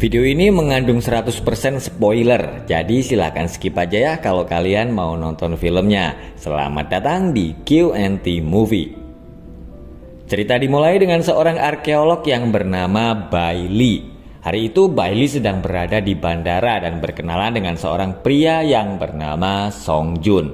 Video ini mengandung 100% spoiler, jadi silahkan skip aja ya kalau kalian mau nonton filmnya. Selamat datang di Q&T Movie. Cerita dimulai dengan seorang arkeolog yang bernama Bailey. Hari itu Bailey sedang berada di bandara dan berkenalan dengan seorang pria yang bernama Song Jun.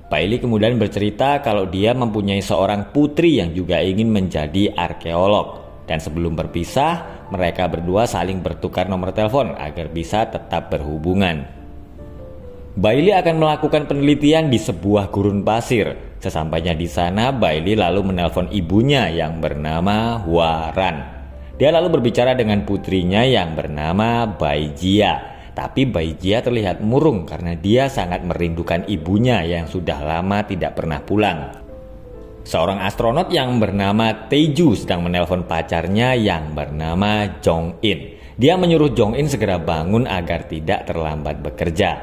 Bailey kemudian bercerita kalau dia mempunyai seorang putri yang juga ingin menjadi arkeolog. Dan sebelum berpisah, mereka berdua saling bertukar nomor telepon agar bisa tetap berhubungan. Bailey akan melakukan penelitian di sebuah gurun pasir. Sesampainya di sana, Bailey lalu menelpon ibunya yang bernama Waran. Dia lalu berbicara dengan putrinya yang bernama Baijia. Tapi Baijia terlihat murung karena dia sangat merindukan ibunya yang sudah lama tidak pernah pulang. Seorang astronot yang bernama Taeju sedang menelpon pacarnya yang bernama Jong In. Dia menyuruh Jong In segera bangun agar tidak terlambat bekerja.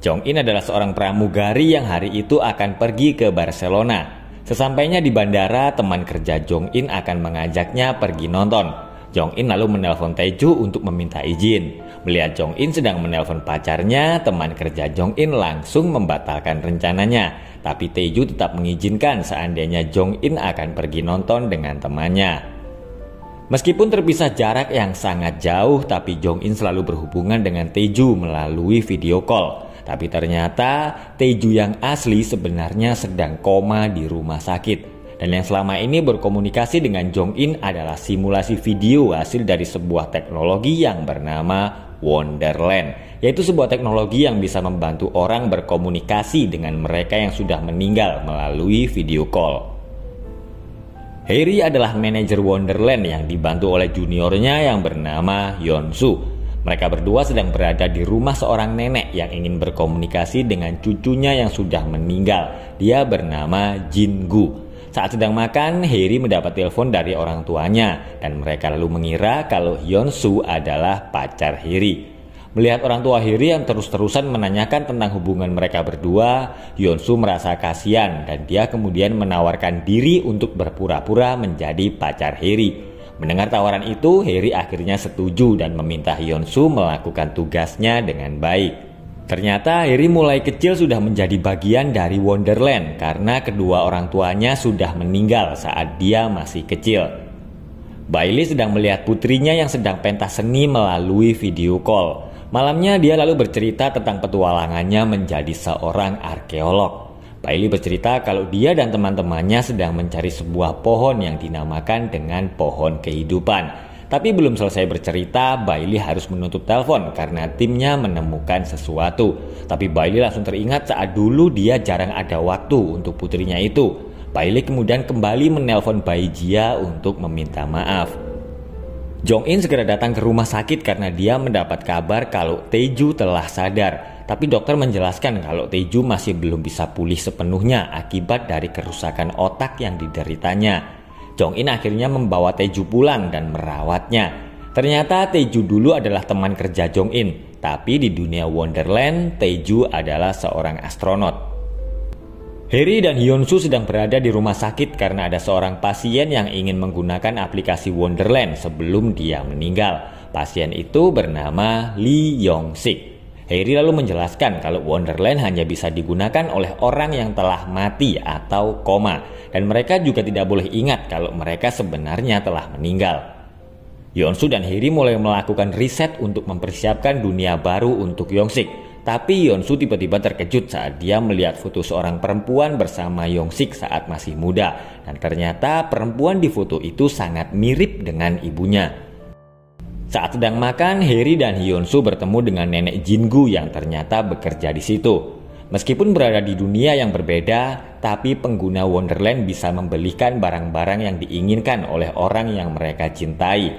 Jong In adalah seorang pramugari yang hari itu akan pergi ke Barcelona. Sesampainya di bandara, teman kerja Jong In akan mengajaknya pergi nonton. Jong In lalu menelpon Taeju untuk meminta izin. Melihat Jong In sedang menelpon pacarnya, teman kerja Jong In langsung membatalkan rencananya. Tapi Taeju tetap mengizinkan seandainya Jong In akan pergi nonton dengan temannya. Meskipun terpisah jarak yang sangat jauh, tapi Jong In selalu berhubungan dengan Taeju melalui video call. Tapi ternyata Taeju yang asli sebenarnya sedang koma di rumah sakit. Dan yang selama ini berkomunikasi dengan Jong In adalah simulasi video hasil dari sebuah teknologi yang bernama Wonderland, yaitu sebuah teknologi yang bisa membantu orang berkomunikasi dengan mereka yang sudah meninggal melalui video call. Harry adalah manajer Wonderland yang dibantu oleh juniornya yang bernama Yeonsu. Mereka berdua sedang berada di rumah seorang nenek yang ingin berkomunikasi dengan cucunya yang sudah meninggal. Dia bernama Jin-gu. Saat sedang makan, Harry mendapat telepon dari orang tuanya dan mereka lalu mengira kalau Yeonsu adalah pacar Harry. Melihat orang tua Harry yang terus-terusan menanyakan tentang hubungan mereka berdua, Yeonsu merasa kasihan dan dia kemudian menawarkan diri untuk berpura-pura menjadi pacar Harry. Mendengar tawaran itu, Harry akhirnya setuju dan meminta Yeonsu melakukan tugasnya dengan baik. Ternyata Harry mulai kecil sudah menjadi bagian dari Wonderland karena kedua orang tuanya sudah meninggal saat dia masih kecil. Bailey sedang melihat putrinya yang sedang pentas seni melalui video call. Malamnya dia lalu bercerita tentang petualangannya menjadi seorang arkeolog. Bailey bercerita kalau dia dan teman-temannya sedang mencari sebuah pohon yang dinamakan dengan pohon kehidupan. Tapi belum selesai bercerita, Bailey harus menutup telepon karena timnya menemukan sesuatu. Tapi Bailey langsung teringat saat dulu dia jarang ada waktu untuk putrinya itu. Bailey kemudian kembali menelpon Baijia untuk meminta maaf. Jong In segera datang ke rumah sakit karena dia mendapat kabar kalau Taeju telah sadar. Tapi dokter menjelaskan kalau Taeju masih belum bisa pulih sepenuhnya akibat dari kerusakan otak yang dideritanya. Jong In akhirnya membawa Taeju pulang dan merawatnya. Ternyata Taeju dulu adalah teman kerja Jong In, tapi di dunia Wonderland, Taeju adalah seorang astronot. Harry dan Yeonsu sedang berada di rumah sakit karena ada seorang pasien yang ingin menggunakan aplikasi Wonderland sebelum dia meninggal. Pasien itu bernama Lee Yong-sik. Harry lalu menjelaskan kalau Wonderland hanya bisa digunakan oleh orang yang telah mati atau koma. Dan mereka juga tidak boleh ingat kalau mereka sebenarnya telah meninggal. Yeonsu dan Harry mulai melakukan riset untuk mempersiapkan dunia baru untuk Yong-sik. Tapi Yeonsu tiba-tiba terkejut saat dia melihat foto seorang perempuan bersama Yong-sik saat masih muda. Dan ternyata perempuan di foto itu sangat mirip dengan ibunya. Saat sedang makan, Harry dan Yeonsu bertemu dengan nenek Jin-gu yang ternyata bekerja di situ. Meskipun berada di dunia yang berbeda, tapi pengguna Wonderland bisa membelikan barang-barang yang diinginkan oleh orang yang mereka cintai.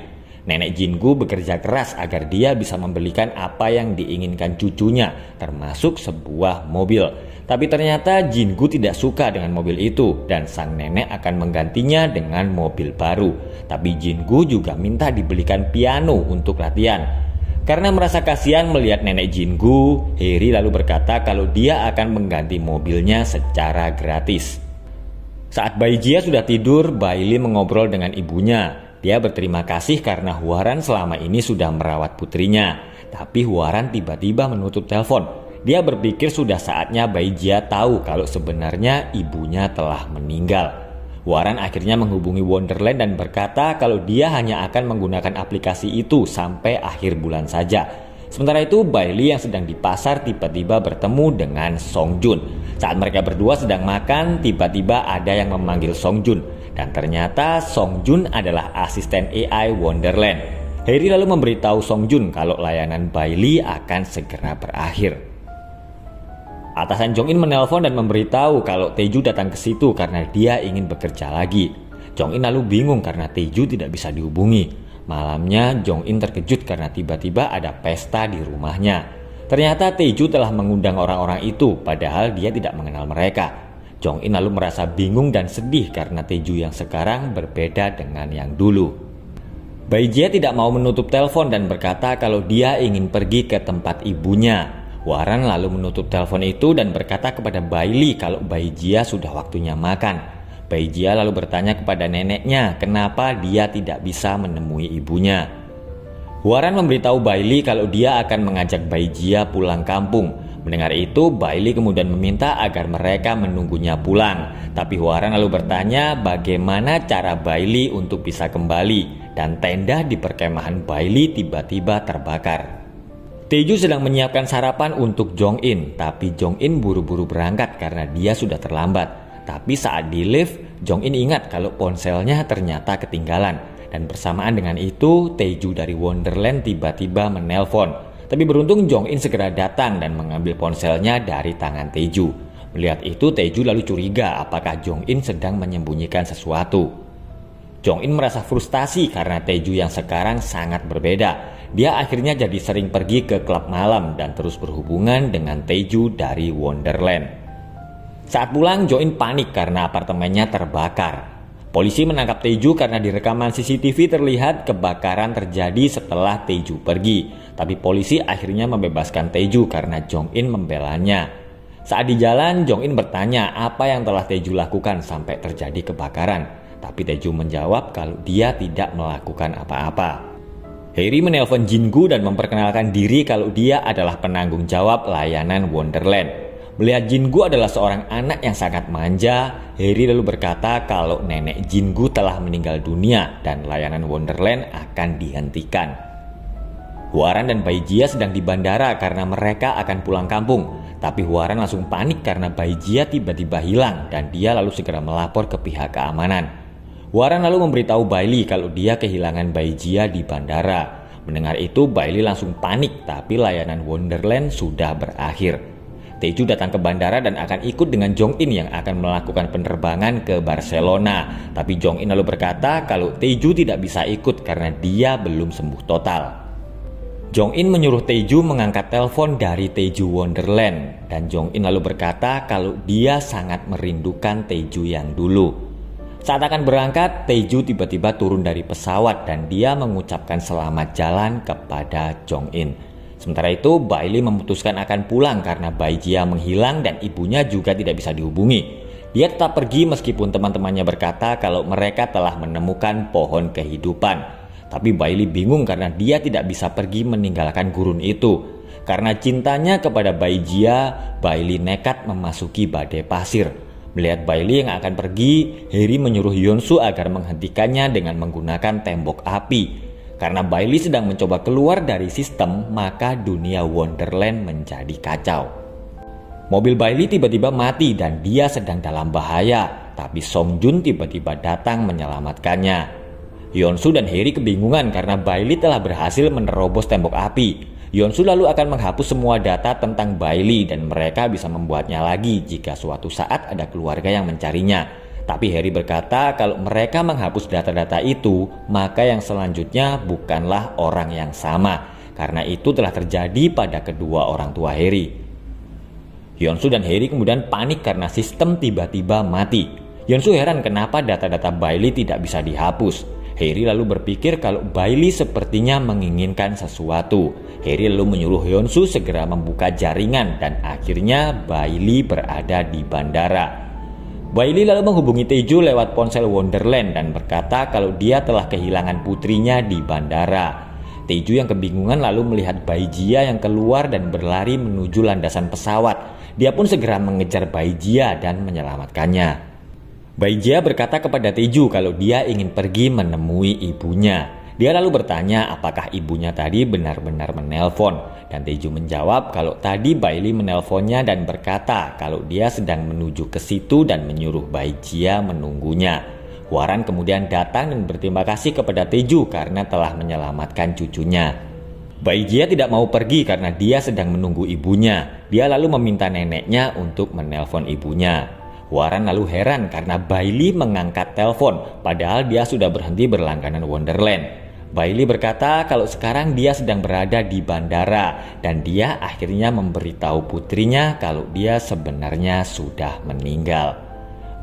Nenek Jin-gu bekerja keras agar dia bisa membelikan apa yang diinginkan cucunya, termasuk sebuah mobil. Tapi ternyata Jin-gu tidak suka dengan mobil itu dan sang nenek akan menggantinya dengan mobil baru. Tapi Jin-gu juga minta dibelikan piano untuk latihan. Karena merasa kasihan melihat nenek Jin-gu, Harry lalu berkata kalau dia akan mengganti mobilnya secara gratis. Saat Baijia sudah tidur, Bailey mengobrol dengan ibunya. Dia berterima kasih karena Hwaran selama ini sudah merawat putrinya. Tapi Hwaran tiba-tiba menutup telepon. Dia berpikir sudah saatnya Bae-jia tahu kalau sebenarnya ibunya telah meninggal. Hwaran akhirnya menghubungi Wonderland dan berkata kalau dia hanya akan menggunakan aplikasi itu sampai akhir bulan saja. Sementara itu Bailey yang sedang di pasar tiba-tiba bertemu dengan Songjun. Saat mereka berdua sedang makan, tiba-tiba ada yang memanggil Songjun. Dan ternyata Songjun adalah asisten AI Wonderland. Harry lalu memberitahu Songjun kalau layanan Bailey akan segera berakhir. Atasan Jong-in menelpon dan memberitahu kalau Taeju datang ke situ karena dia ingin bekerja lagi. Jong-in lalu bingung karena Taeju tidak bisa dihubungi. Malamnya Jong-in terkejut karena tiba-tiba ada pesta di rumahnya. Ternyata Taeju telah mengundang orang-orang itu padahal dia tidak mengenal mereka. Jong-in lalu merasa bingung dan sedih karena Taeju yang sekarang berbeda dengan yang dulu. Bae-jia tidak mau menutup telepon dan berkata kalau dia ingin pergi ke tempat ibunya. Hwaran lalu menutup telepon itu dan berkata kepada Bailey kalau Bae-jia sudah waktunya makan. Bae-jia lalu bertanya kepada neneknya kenapa dia tidak bisa menemui ibunya. Hwaran memberitahu Bailey kalau dia akan mengajak Bae-jia pulang kampung. Mendengar itu, Bailey kemudian meminta agar mereka menunggunya pulang. Tapi Hwaran lalu bertanya bagaimana cara Bailey untuk bisa kembali dan tenda di perkemahan Bailey tiba-tiba terbakar. Taeju sedang menyiapkan sarapan untuk Jong-in, tapi Jong-in buru-buru berangkat karena dia sudah terlambat. Tapi saat di lift, Jong-in ingat kalau ponselnya ternyata ketinggalan. Dan bersamaan dengan itu, Taeju dari Wonderland tiba-tiba menelpon. Tapi beruntung Jong-in segera datang dan mengambil ponselnya dari tangan Taeju. Melihat itu, Taeju lalu curiga apakah Jong-in sedang menyembunyikan sesuatu. Jong-in merasa frustasi karena Taeju yang sekarang sangat berbeda. Dia akhirnya jadi sering pergi ke klub malam dan terus berhubungan dengan Taeju dari Wonderland. Saat pulang, Jong-in panik karena apartemennya terbakar. Polisi menangkap Taeju karena di rekaman CCTV terlihat kebakaran terjadi setelah Taeju pergi. Tapi polisi akhirnya membebaskan Taeju karena Jong-in membelanya. Saat di jalan, Jong-in bertanya apa yang telah Taeju lakukan sampai terjadi kebakaran. Tapi Taeju menjawab kalau dia tidak melakukan apa-apa. Harry menelpon Jin-gu dan memperkenalkan diri kalau dia adalah penanggung jawab layanan Wonderland. Melihat Jin-gu adalah seorang anak yang sangat manja, Harry lalu berkata kalau nenek Jin-gu telah meninggal dunia dan layanan Wonderland akan dihentikan. Hwaran dan Bae-jia sedang di bandara karena mereka akan pulang kampung. Tapi Hwaran langsung panik karena Bae-jia tiba-tiba hilang dan dia lalu segera melapor ke pihak keamanan. Hwaran lalu memberitahu Bailey kalau dia kehilangan Bae-jia di bandara. Mendengar itu Bailey langsung panik tapi layanan Wonderland sudah berakhir. Taeju datang ke bandara dan akan ikut dengan Jong-in yang akan melakukan penerbangan ke Barcelona. Tapi Jong-in lalu berkata kalau Taeju tidak bisa ikut karena dia belum sembuh total. Jong-in menyuruh Taeju mengangkat telepon dari Taeju Wonderland. Dan Jong-in lalu berkata kalau dia sangat merindukan Taeju yang dulu. Saat akan berangkat, Taeju tiba-tiba turun dari pesawat dan dia mengucapkan selamat jalan kepada Jong-in. Sementara itu, Bailey memutuskan akan pulang karena Bae-jia menghilang dan ibunya juga tidak bisa dihubungi. Dia tetap pergi meskipun teman-temannya berkata kalau mereka telah menemukan pohon kehidupan. Tapi Bailey bingung karena dia tidak bisa pergi meninggalkan gurun itu. Karena cintanya kepada Bae-jia, Bailey nekat memasuki badai pasir. Melihat Bailey yang akan pergi, Harry menyuruh Yeonsu agar menghentikannya dengan menggunakan tembok api. Karena Bailey sedang mencoba keluar dari sistem, maka dunia Wonderland menjadi kacau. Mobil Bailey tiba-tiba mati dan dia sedang dalam bahaya. Tapi Songjun tiba-tiba datang menyelamatkannya. Yeonsu dan Harry kebingungan karena Bailey telah berhasil menerobos tembok api. Yeonsu lalu akan menghapus semua data tentang Bailey dan mereka bisa membuatnya lagi jika suatu saat ada keluarga yang mencarinya. Tapi Harry berkata kalau mereka menghapus data-data itu, maka yang selanjutnya bukanlah orang yang sama. Karena itu telah terjadi pada kedua orang tua Harry. Yeonsu dan Harry kemudian panik karena sistem tiba-tiba mati. Yeonsu heran kenapa data-data Bailey tidak bisa dihapus. Harry lalu berpikir kalau Bailey sepertinya menginginkan sesuatu. Harry lalu menyuruh Yeonsu segera membuka jaringan dan akhirnya Bailey berada di bandara. Bailey lalu menghubungi Taeju lewat ponsel Wonderland dan berkata kalau dia telah kehilangan putrinya di bandara. Taeju yang kebingungan lalu melihat Baijia yang keluar dan berlari menuju landasan pesawat. Dia pun segera mengejar Baijia dan menyelamatkannya. Baijia berkata kepada Taeju kalau dia ingin pergi menemui ibunya. Dia lalu bertanya apakah ibunya tadi benar-benar menelpon, dan Taeju menjawab kalau tadi Bailey menelponnya dan berkata kalau dia sedang menuju ke situ dan menyuruh Baijia menunggunya. Hwaran kemudian datang dan berterima kasih kepada Taeju karena telah menyelamatkan cucunya. Baijia tidak mau pergi karena dia sedang menunggu ibunya. Dia lalu meminta neneknya untuk menelpon ibunya. Hwaran lalu heran karena Bailey mengangkat telepon padahal dia sudah berhenti berlangganan Wonderland. Bailey berkata kalau sekarang dia sedang berada di bandara dan dia akhirnya memberitahu putrinya kalau dia sebenarnya sudah meninggal.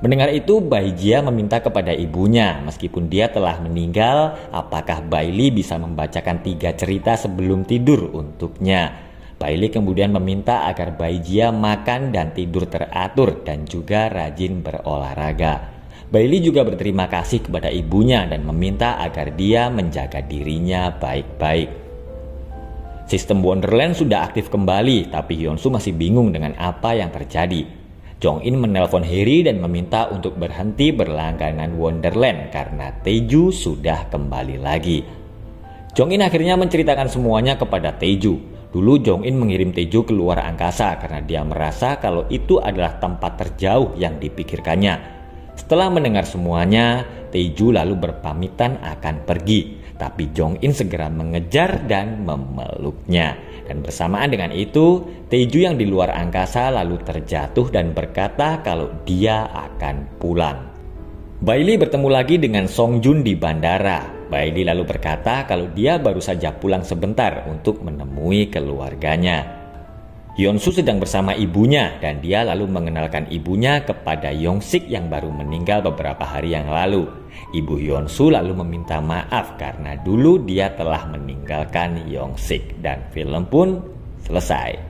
Mendengar itu, Baijia meminta kepada ibunya meskipun dia telah meninggal, apakah Bailey bisa membacakan 3 cerita sebelum tidur untuknya. Bailey kemudian meminta agar Baijia makan dan tidur teratur dan juga rajin berolahraga. Bailey juga berterima kasih kepada ibunya dan meminta agar dia menjaga dirinya baik-baik. Sistem Wonderland sudah aktif kembali, tapi Hyunsoo masih bingung dengan apa yang terjadi. Jong-in menelpon Harry dan meminta untuk berhenti berlangganan Wonderland karena Taeju sudah kembali lagi. Jong-in akhirnya menceritakan semuanya kepada Taeju. Dulu Jong-in mengirim Taeju keluar angkasa karena dia merasa kalau itu adalah tempat terjauh yang dipikirkannya. Setelah mendengar semuanya, Taeju lalu berpamitan akan pergi, tapi Jong-in segera mengejar dan memeluknya. Dan bersamaan dengan itu, Taeju yang di luar angkasa lalu terjatuh dan berkata kalau dia akan pulang. Bailey bertemu lagi dengan Song Joon di bandara. Bailey lalu berkata kalau dia baru saja pulang sebentar untuk menemui keluarganya. Hyunsoo sedang bersama ibunya dan dia lalu mengenalkan ibunya kepada Yongsik yang baru meninggal beberapa hari yang lalu. Ibu Hyunsoo lalu meminta maaf karena dulu dia telah meninggalkan Yongsik dan film pun selesai.